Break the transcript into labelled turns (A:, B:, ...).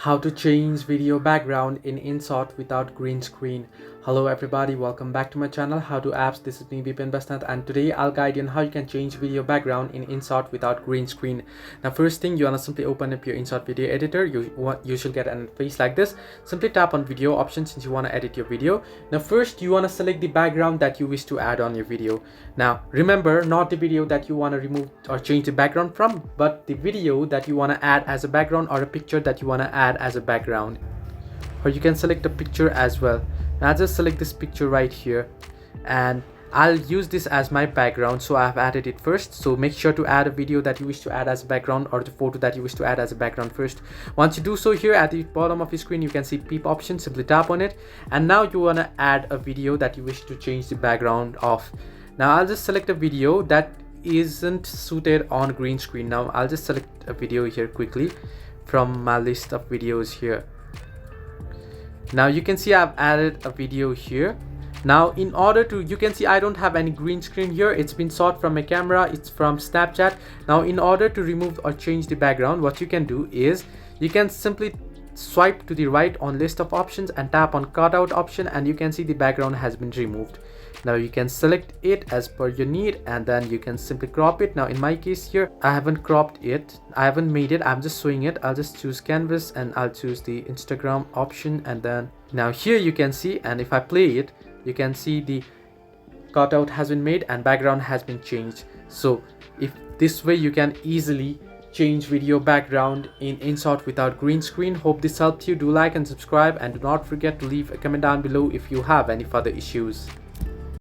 A: How to change video background in InShot without green screen. Hello everybody, welcome back to my channel How to Apps. This is me VPN Basnat, and today I'll guide you on how you can change video background in InShot without green screen. Now first thing, you want to simply open up your InShot video editor. You should get an interface like this. Simply tap on video option since you want to edit your video. Now first you want to select the background that you wish to add on your video. Now remember, not the video that you want to remove or change the background from, but the video that you want to add as a background, or a picture that you want to add as a background. Or you can select a picture as well. Now I'll just select this picture right here and I'll use this as my background, so I've added it first. So make sure to add a video that you wish to add as a background, or the photo that you wish to add as a background first. Once you do so, here at the bottom of your screen you can see peep option. Simply tap on it, and now you want to add a video that you wish to change the background of. Now I'll just select a video that isn't suited on green screen. Now I'll just select a video here quickly from my list of videos here. Now you can see I've added a video here. Now in order to, you can see I don't have any green screen here. It's been shot from a camera, it's from Snapchat. Now in order to remove or change the background, what you can do is you can simply swipe to the right on list of options and tap on cutout option, and you can see the background has been removed. Now you can select it as per your need, and then you can simply crop it. Now in my case here, I haven't cropped it, I haven't made it, I'm just showing it. I'll just choose canvas and I'll choose the Instagram option, and then now here you can see, and if I play it, you can see the cutout has been made and background has been changed. So if this way you can easily change video background in InShot without green screen. Hope this helped you. Do like and subscribe, and do not forget to leave a comment down below if you have any further issues.